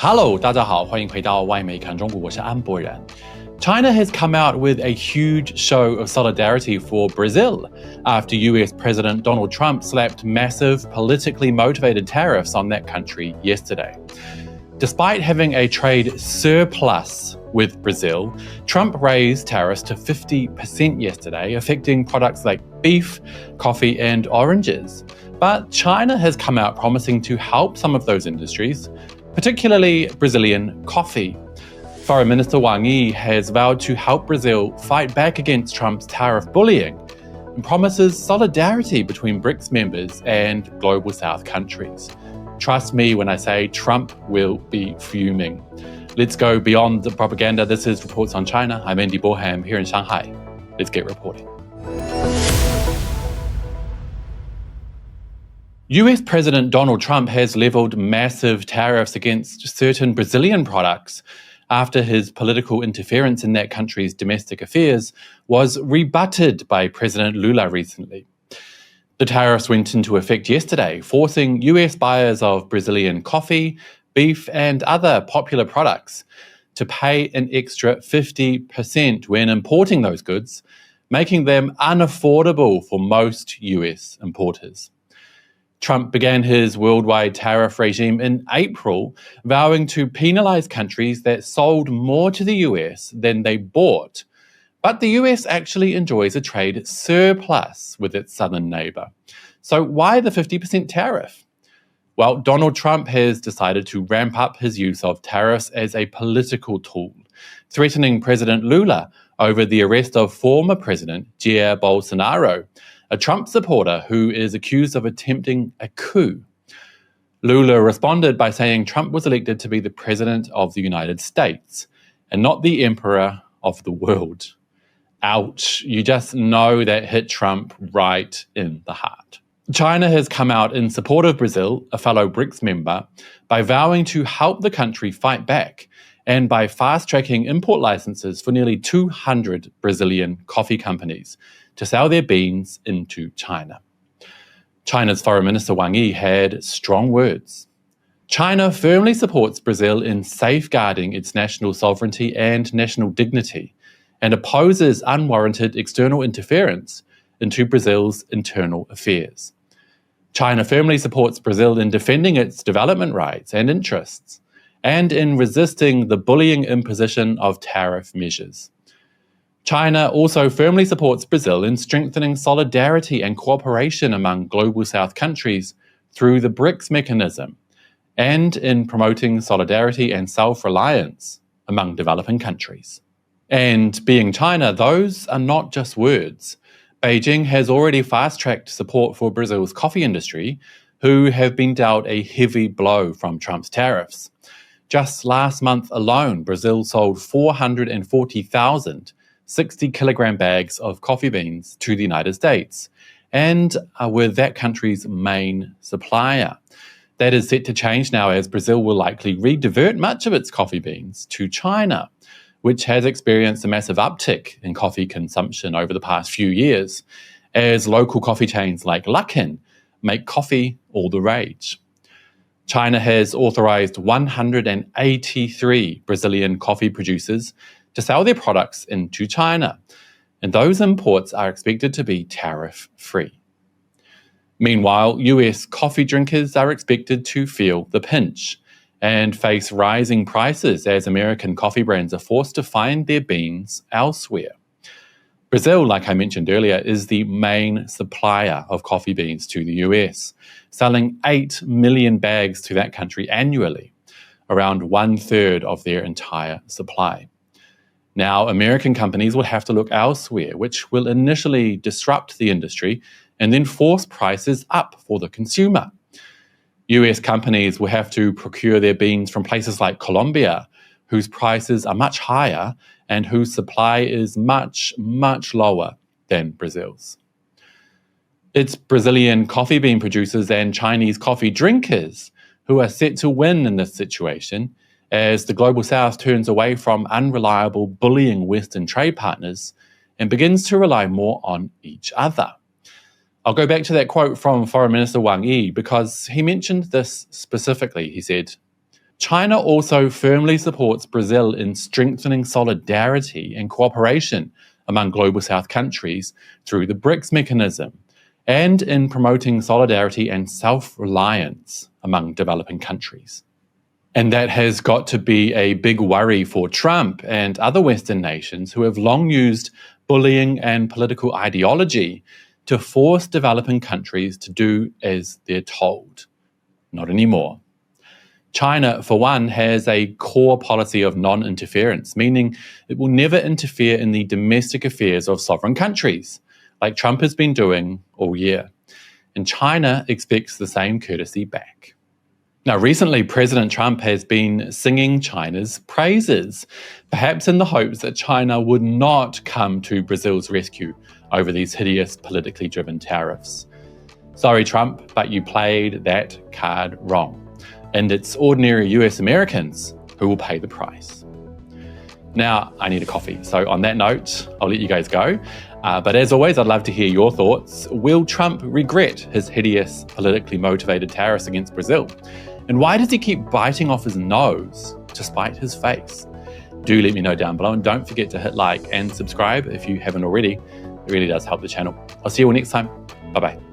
Hello， 大家好，欢迎回到外媒看中国，我是安博然。China has come out with a huge show of solidarity for Brazil after US President Donald Trump slapped massive politically motivated tariffs on that country yesterday. Despite having a trade surplus with Brazil, Trump raised tariffs to 50% yesterday, affecting products like beef, coffee, and oranges. But China has come out promising to help some of those industries, particularly Brazilian coffee. Foreign Minister Wang Yi has vowed to help Brazil fight back against Trump's tariff bullying and promises solidarity between BRICS members and Global South countries. Trust me when I say Trump will be fuming. Let's go beyond the propaganda. This is Reports on China. I'm Andy Boreham here in Shanghai. Let's get reporting. US President Donald Trump has leveled massive tariffs against certain Brazilian products after his political interference in that country's domestic affairs was rebutted by President Lula recently. The tariffs went into effect yesterday, forcing US buyers of Brazilian coffee, beef, and other popular products to pay an extra 50% when importing those goods, making them unaffordable for most US importers. Trump began his worldwide tariff regime in April, vowing to penalize countries that sold more to the US than they bought. But the US actually enjoys a trade surplus with its southern neighbor. So why the 50% tariff? Well, Donald Trump has decided to ramp up his use of tariffs as a political tool, threatening President Lula over the arrest of former President Jair Bolsonaro, a Trump supporter who is accused of attempting a coup. Lula responded by saying Trump was elected to be the president of the United States and not the emperor of the world. Ouch, you just know that hit Trump right in the heart. China has come out in support of Brazil, a fellow BRICS member, by vowing to help the country fight back and by fast-tracking import licenses for nearly 200 Brazilian coffee companies to sell their beans into China. China's Foreign Minister Wang Yi had strong words. China firmly supports Brazil in safeguarding its national sovereignty and national dignity and opposes unwarranted external interference into Brazil's internal affairs. China firmly supports Brazil in defending its development rights and interests and in resisting the bullying imposition of tariff measures. China also firmly supports Brazil in strengthening solidarity and cooperation among Global South countries through the BRICS mechanism and in promoting solidarity and self-reliance among developing countries. And being China, those are not just words. Beijing has already fast-tracked support for Brazil's coffee industry, who have been dealt a heavy blow from Trump's tariffs. Just last month alone, Brazil sold 440,000 60-kilogram bags of coffee beans to the United States and were that country's main supplier. That is set to change now as Brazil will likely redivert much of its coffee beans to China, which has experienced a massive uptick in coffee consumption over the past few years, as local coffee chains like Luckin make coffee all the rage. China has authorized 183 Brazilian coffee producers to sell their products into China, and those imports are expected to be tariff-free. Meanwhile, US coffee drinkers are expected to feel the pinch and face rising prices as American coffee brands are forced to find their beans elsewhere. Brazil, like I mentioned earlier, is the main supplier of coffee beans to the US, selling 8 million bags to that country annually, around 1/3 of their entire supply. Now, American companies will have to look elsewhere, which will initially disrupt the industry and then force prices up for the consumer. US companies will have to procure their beans from places like Colombia, whose prices are much higher and whose supply is much, much lower than Brazil's. It's Brazilian coffee bean producers and Chinese coffee drinkers who are set to win in this situation, as the Global South turns away from unreliable, bullying Western trade partners and begins to rely more on each other. I'll go back to that quote from Foreign Minister Wang Yi because he mentioned this specifically. He said, China also firmly supports Brazil in strengthening solidarity and cooperation among Global South countries through the BRICS mechanism, and in promoting solidarity and self-reliance among developing countries. And that has got to be a big worry for Trump and other Western nations who have long used bullying and political ideology to force developing countries to do as they're told. Not anymore. China, for one, has a core policy of non-interference, meaning it will never interfere in the domestic affairs of sovereign countries, like Trump has been doing all year. And China expects the same courtesy back. Now, recently, President Trump has been singing China's praises, perhaps in the hopes that China would not come to Brazil's rescue over these hideous politically driven tariffs. Sorry, Trump, but you played that card wrong. And it's ordinary US Americans who will pay the price. Now, I need a coffee. So on that note, I'll let you guys go. But as always, I'd love to hear your thoughts. Will Trump regret his hideous, politically motivated tariffs against Brazil? And why does he keep biting off his nose to spite his face? Do let me know down below, and don't forget to hit like and subscribe if you haven't already. It really does help the channel. I'll see you all next time. Bye-bye.